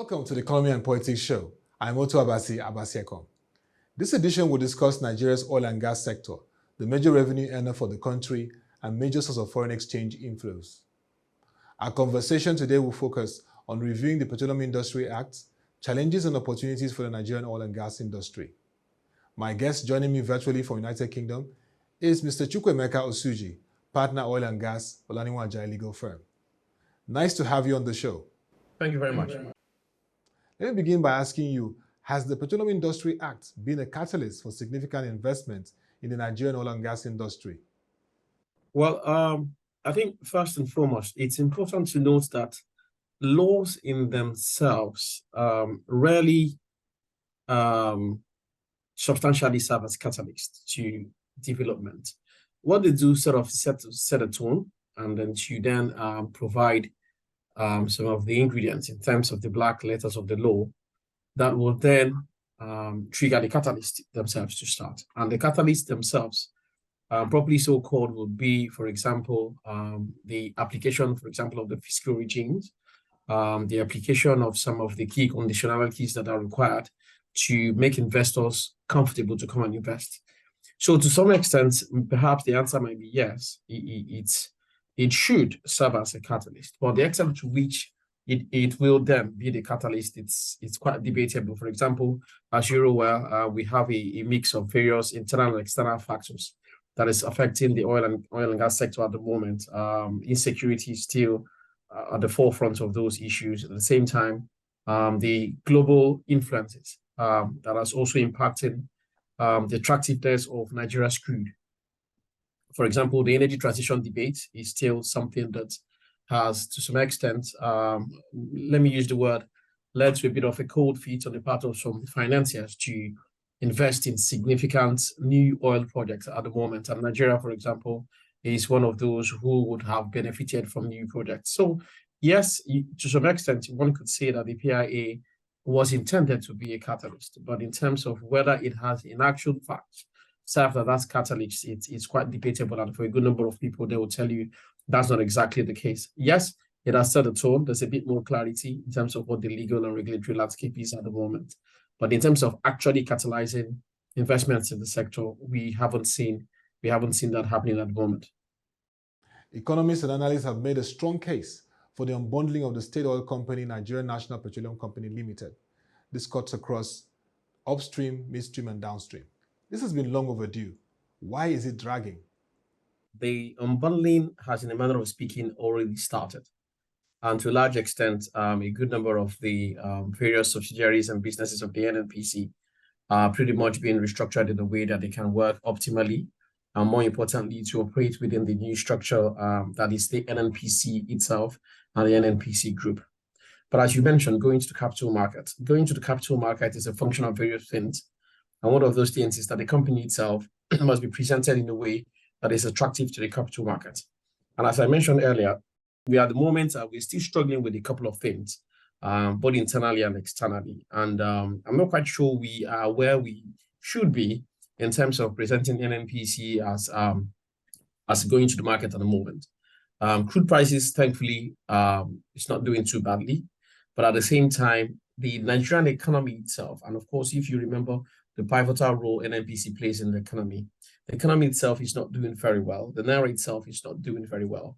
Welcome to the Economy and Politics Show. I'm Ottoabasi Abasiekong. This edition will discuss Nigeria's oil and gas sector, the major revenue earner for the country, and major source of foreign exchange inflows. Our conversation today will focus on reviewing the Petroleum Industry Act, challenges and opportunities for the Nigerian oil and gas industry. My guest joining me virtually from United Kingdom is Mr. Chukwuemeka Osuji, partner oil and gas, Olaniwun Ajayi legal firm. Nice to have you on the show. Thank you very much. Let me begin by asking you, has the Petroleum Industry Act been a catalyst for significant investment in the Nigerian oil and gas industry? Well, I think first and foremost, it's important to note that laws in themselves rarely substantially serve as catalysts to development. What they do sort of set a tone and then to provide some of the ingredients in terms of the black letters of the law that will then trigger the catalyst themselves to start. And the catalysts themselves, properly so called, would be, for example, the application, for example, of the fiscal regimes, the application of some of the key conditionalities that are required to make investors comfortable to come and invest. So to some extent, perhaps the answer might be yes, it should serve as a catalyst, but the extent to which it will then be the catalyst, it's quite debatable. For example, as you're aware, we have a mix of various internal and external factors that is affecting the oil and gas sector at the moment. Insecurity is still at the forefront of those issues. At the same time, the global influences that has also impacted the attractiveness of Nigeria's crude. For example, the energy transition debate is still something that has, to some extent, let me use the word, led to a bit of a cold feet on the part of some financiers to invest in significant new oil projects at the moment. And Nigeria, for example, is one of those who would have benefited from new projects. So yes, to some extent, one could say that the PIA was intended to be a catalyst, but in terms of whether it has in actual fact served as catalyst, it's quite debatable, and for a good number of people, they will tell you that's not exactly the case. Yes, it has set a tone. There's a bit more clarity in terms of what the legal and regulatory landscape is at the moment. But in terms of actually catalyzing investments in the sector, we haven't seen that happening at the moment. Economists and analysts have made a strong case for the unbundling of the state oil company, Nigerian National Petroleum Company Limited. This cuts across upstream, midstream, and downstream. This has been long overdue. Why is it dragging? The unbundling has, in a manner of speaking, already started. And to a large extent, a good number of the various subsidiaries and businesses of the NNPC are pretty much being restructured in a way that they can work optimally, and more importantly, to operate within the new structure that is the NNPC itself and the NNPC group. But as you mentioned, going to the capital market. Going to the capital market is a function of various things. And one of those things is that the company itself must be presented in a way that is attractive to the capital market. And as I mentioned earlier, we are at the moment, we're still struggling with a couple of things, both internally and externally. And I'm not quite sure we are where we should be in terms of presenting NNPC as going to the market at the moment. Crude prices, thankfully, it's not doing too badly. But at the same time, the Nigerian economy itself, and of course, if you remember the pivotal role NNPC plays in the economy itself is not doing very well. The Naira itself is not doing very well.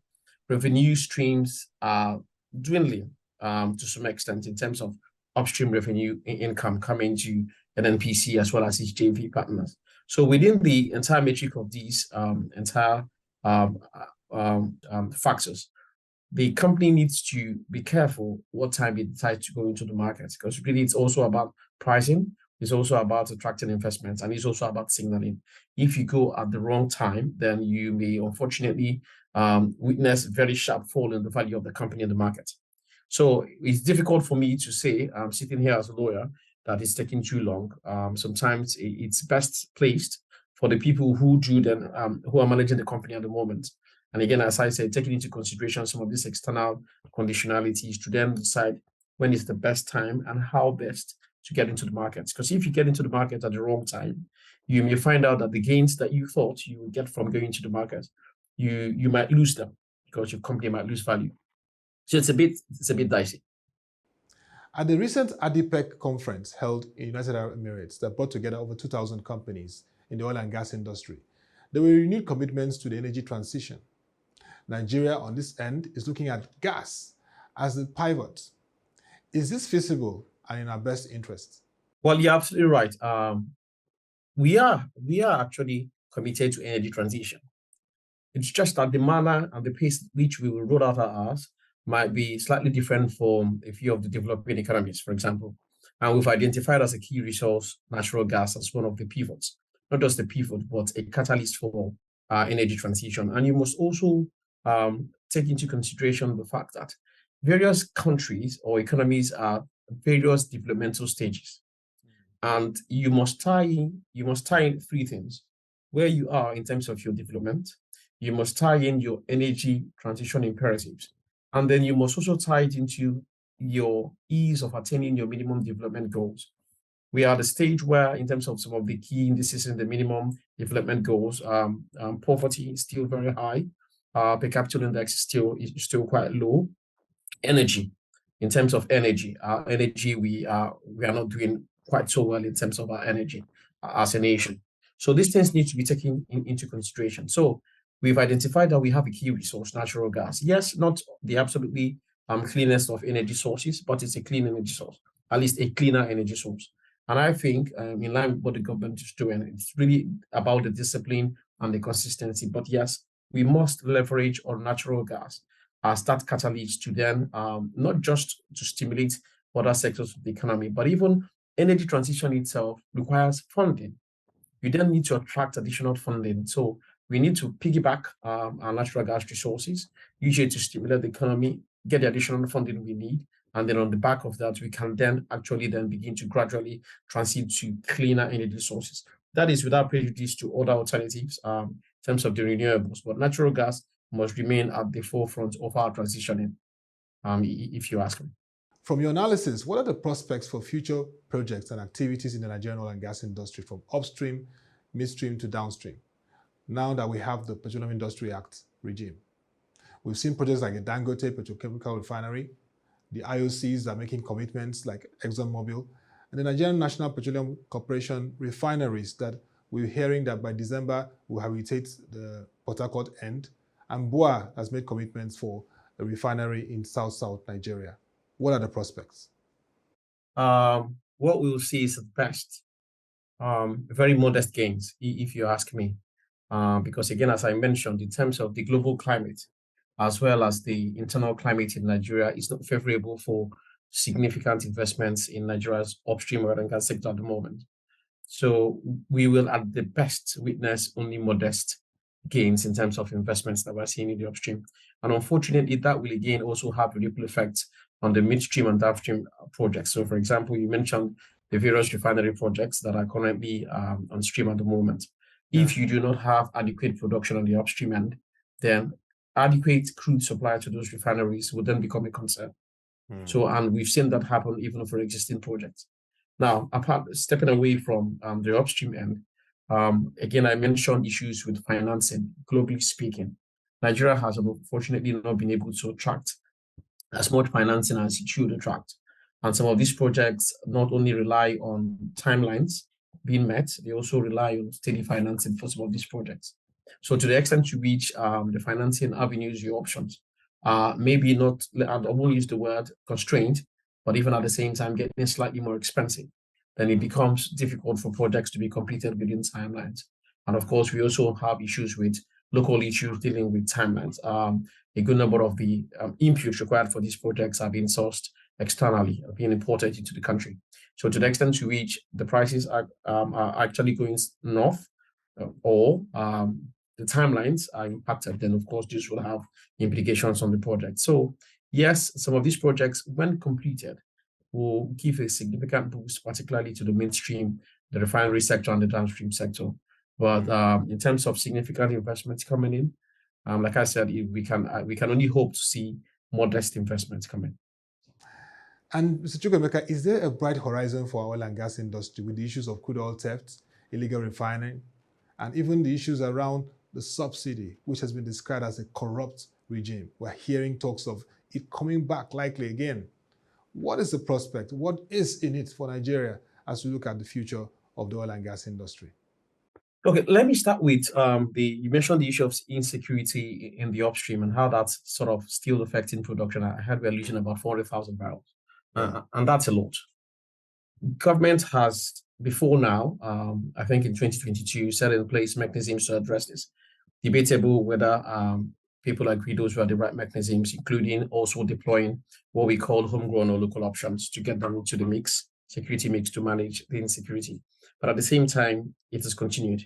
Revenue streams are dwindling to some extent in terms of upstream revenue income coming to NNPC as well as its JV partners. So within the entire metric of these entire factors, the company needs to be careful what time it decides to go into the market, because really it's also about pricing, it's also about attracting investments, and it's also about signaling. If you go at the wrong time, then you may unfortunately witness very sharp fall in the value of the company in the market. So it's difficult for me to say, I'm sitting here as a lawyer, that it's taking too long. Sometimes it's best placed for the people who who are managing the company at the moment. And again, as I said, taking into consideration some of these external conditionalities to then decide when is the best time and how best to get into the market. Because if you get into the market at the wrong time, you may find out that the gains that you thought you would get from going to the market, you might lose them because your company might lose value. So it's a bit dicey. At the recent ADIPEC conference held in United Arab Emirates that brought together over 2,000 companies in the oil and gas industry, there were renewed commitments to the energy transition. Nigeria, on this end, is looking at gas as the pivot. Is this feasible and in our best interest? Well, you're absolutely right. We are actually committed to energy transition. It's just that the manner and the pace at which we will roll out ours might be slightly different from a few of the developing economies, for example. And we've identified as a key resource natural gas as one of the pivots, not just the pivot, but a catalyst for energy transition. And you must also take into consideration the fact that various countries or economies are at various developmental stages. And you must tie in three things: where you are in terms of your development, you must tie in your energy transition imperatives, and then you must also tie it into your ease of attaining your minimum development goals. We are at the stage where, in terms of some of the key indices in the minimum development goals, poverty is still very high, per capita index is still quite low. Energy, in terms of energy, we are not doing quite so well in terms of our energy as a nation. So these things need to be taken into consideration. So we've identified that we have a key resource, natural gas. Yes, not the absolutely cleanest of energy sources, but it's a clean energy source, at least a cleaner energy source. And I think, in line with what the government is doing, it's really about the discipline and the consistency. But yes, we must leverage on natural gas as that catalyst to then not just to stimulate other sectors of the economy, but even energy transition itself requires funding. You then need to attract additional funding. So we need to piggyback our natural gas resources, usually to stimulate the economy, get the additional funding we need. And then on the back of that, we can then actually then begin to gradually transit to cleaner energy sources. That is without prejudice to other alternatives in terms of the renewables. But natural gas must remain at the forefront of our transitioning, if you ask me. From your analysis, what are the prospects for future projects and activities in the Nigerian oil and gas industry from upstream, midstream to downstream, now that we have the Petroleum Industry Act regime? We've seen projects like the Dangote Petrochemical Refinery, the IOCs are making commitments like ExxonMobil, and the Nigerian National Petroleum Corporation refineries that we're hearing that by December will rehabilitate the Port Harcourt end, and BUA has made commitments for a refinery in South Nigeria. What are the prospects? What we will see is at best very modest gains, if you ask me. Because again, as I mentioned, in terms of the global climate, as well as the internal climate in Nigeria, is not favorable for significant investments in Nigeria's upstream oil and gas sector at the moment. So we will at the best witness only modest gains in terms of investments that we're seeing in the upstream. And unfortunately, that will again also have a ripple effect on the midstream and downstream projects. So for example, you mentioned the various refinery projects that are currently on stream at the moment. Yeah. If you do not have adequate production on the upstream end, then adequate crude supply to those refineries would then become a concern. So, and we've seen that happen even for existing projects. Now, apart stepping away from the upstream end, again, I mentioned issues with financing. Globally speaking, Nigeria has unfortunately not been able to attract as much financing as it should attract. And some of these projects not only rely on timelines being met, they also rely on steady financing for some of these projects. So to the extent to which the financing avenues, your options, maybe not, I won't use the word constrained, but even at the same time getting slightly more expensive, then it becomes difficult for projects to be completed within timelines. And of course, we also have issues with local issues dealing with timelines. A good number of the inputs required for these projects are being sourced externally, are being imported into the country. So to the extent to which the prices are actually going north, or the timelines are impacted, then of course this will have implications on the project. So yes, some of these projects, when completed, will give a significant boost, particularly to the midstream, the refinery sector, and the downstream sector. But in terms of significant investments coming in, like I said, we can only hope to see modest investments coming. And Mr. Chukwuemeka, is there a bright horizon for our oil and gas industry with the issues of crude oil theft, illegal refining, and even the issues around the subsidy, which has been described as a corrupt regime? We're hearing talks of it coming back likely again. What is the prospect? What is in it for Nigeria as we look at the future of the oil and gas industry? Okay, let me start with you mentioned the issue of insecurity in the upstream and how that's sort of still affecting production. I heard we're losing about 400,000 barrels, and that's a lot. Government has, before now, I think in 2022, set in place mechanisms to address this. Debatable whether people agree those were the right mechanisms, including also deploying what we call homegrown or local options to get them into the mix, security mix, to manage the insecurity. But at the same time, it has continued.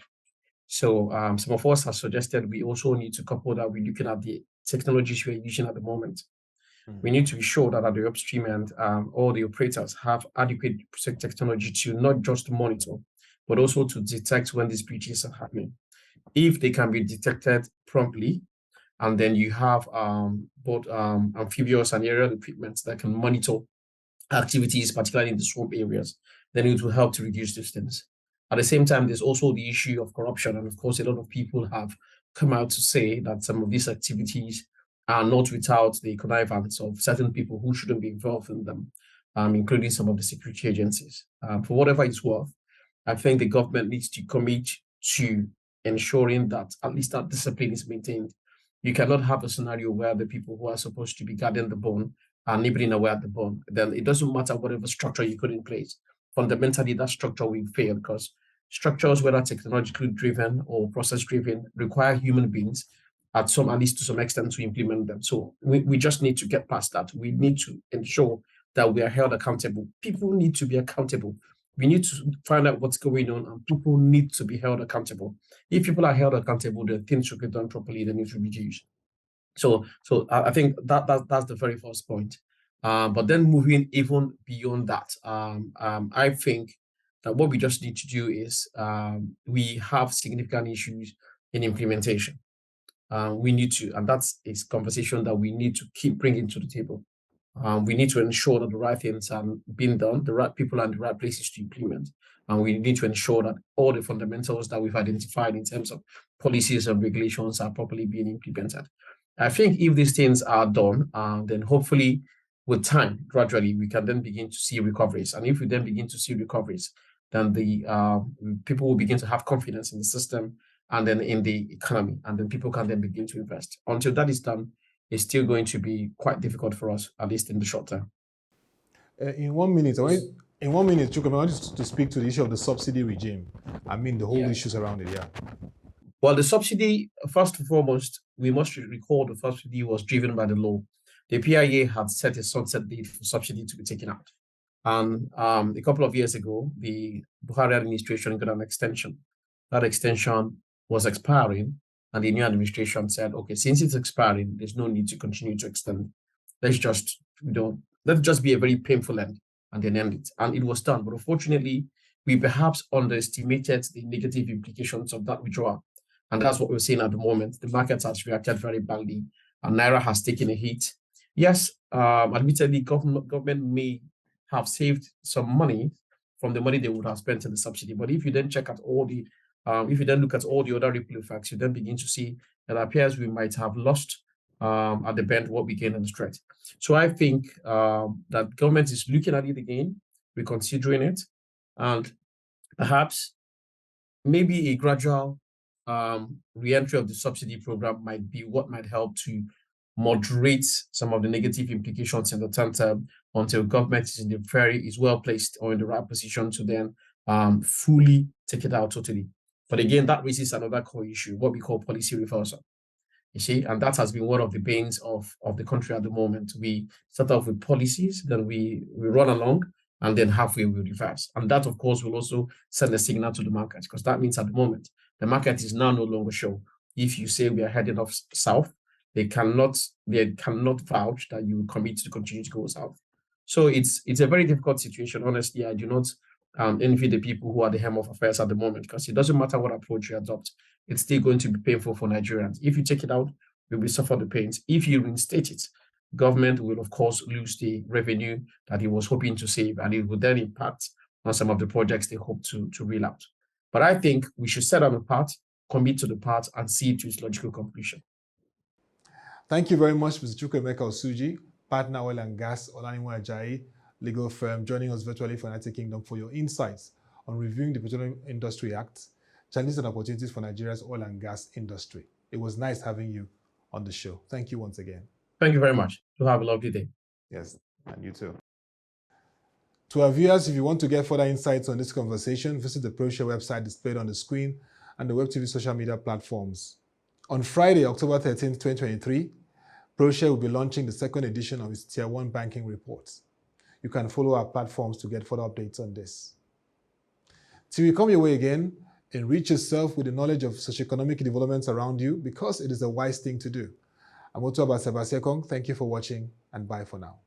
So some of us have suggested we also need to couple that with looking at the technologies we're using at the moment. We need to be sure that at the upstream end, all the operators have adequate technology to not just monitor, but also to detect when these breaches are happening. If they can be detected promptly, and then you have both amphibious and aerial equipment that can monitor activities, particularly in the swamp areas, then it will help to reduce these things. At the same time, there's also the issue of corruption. And of course, a lot of people have come out to say that some of these activities are not without the connivance of certain people who shouldn't be involved in them, including some of the security agencies. For whatever it's worth, I think the government needs to commit to ensuring that at least that discipline is maintained. You cannot have a scenario where the people who are supposed to be guarding the bone are nibbling away at the bone. Then it doesn't matter whatever structure you put in place. Fundamentally, that structure will fail because structures, whether technologically driven or process driven, require human beings at least to some extent, to implement them. So we just need to get past that. We need to ensure that we are held accountable. People need to be accountable. We need to find out what's going on, and people need to be held accountable. If people are held accountable, then things should be done properly, then it should be used. So I think that's the very first point. But then moving even beyond that, I think that what we just need to do is we have significant issues in implementation. We need to, and that's a conversation that we need to keep bringing to the table. We need to ensure that the right things are being done, the right people are in the right places to implement. And we need to ensure that all the fundamentals that we've identified in terms of policies and regulations are properly being implemented. I think if these things are done, then hopefully with time, gradually, we can then begin to see recoveries. And if we then begin to see recoveries, then the people will begin to have confidence in the system and then in the economy, and then people can then begin to invest. Until that is done, it's still going to be quite difficult for us, at least in the short term. In 1 minute, Chukwuemeka, I want you to speak to the issue of the subsidy regime. I mean, the whole issues around it, yeah. Well, the subsidy, first and foremost, we must recall the subsidy was driven by the law. The PIA had set a sunset date for subsidy to be taken out. And a couple of years ago, the Buhari administration got an extension. That extension was expiring, and the new administration said, okay, since it's expiring, there's no need to continue to extend. Let's just be a very painful end and then end it. And it was done. But unfortunately, we perhaps underestimated the negative implications of that withdrawal. And that's what we're seeing at the moment. The market has reacted very badly, and Naira has taken a hit. Yes, admittedly, government may have saved some money from the money they would have spent in the subsidy. But if you then check at all the if you then look at all the other ripple effects, you then begin to see that it appears we might have lost at the bend what we gained in the stretch. So I think that government is looking at it again, reconsidering it, and perhaps maybe a gradual re-entry of the subsidy program might be what might help to moderate some of the negative implications in the term until government is well placed or in the right position to then fully take it out totally. But again, that raises another core issue, what we call policy reversal. You see, and that has been one of the banes of the country at the moment. We start off with policies, then we run along, and then halfway we reverse. And that, of course, will also send a signal to the market, because that means at the moment, the market is now no longer sure. If you say we are heading off south, they cannot vouch that you will commit to continue to go south. So it's a very difficult situation. Honestly, I do not envy the people who are the helm of affairs at the moment, because it doesn't matter what approach you adopt, it's still going to be painful for Nigerians. If you take it out, we will suffer the pains. If you reinstate it, government will, of course, lose the revenue that it was hoping to save, and it will then impact on some of the projects they hope to reel out. But I think we should set on the path, commit to the path, and see it to its logical completion. Thank you very much, Mr. Chukwuemeka Osuji, partner oil and gas, Olaniwun Ajayi legal firm, joining us virtually from the United Kingdom for your insights on reviewing the Petroleum Industry Act, challenges and opportunities for Nigeria's oil and gas industry. It was nice having you on the show. Thank you once again. Thank you very much. You have a lovely day. Yes, and you too. To our viewers, if you want to get further insights on this conversation, visit the ProShare website displayed on the screen and the WebTV social media platforms. On Friday, October 13th, 2023, ProShare will be launching the second edition of its Tier 1 banking report. You can follow our platforms to get further updates on this. Till we come your way again, enrich yourself with the knowledge of socioeconomic developments around you because it is a wise thing to do. I'm Ottoabasi Abasiekong. Thank you for watching and bye for now.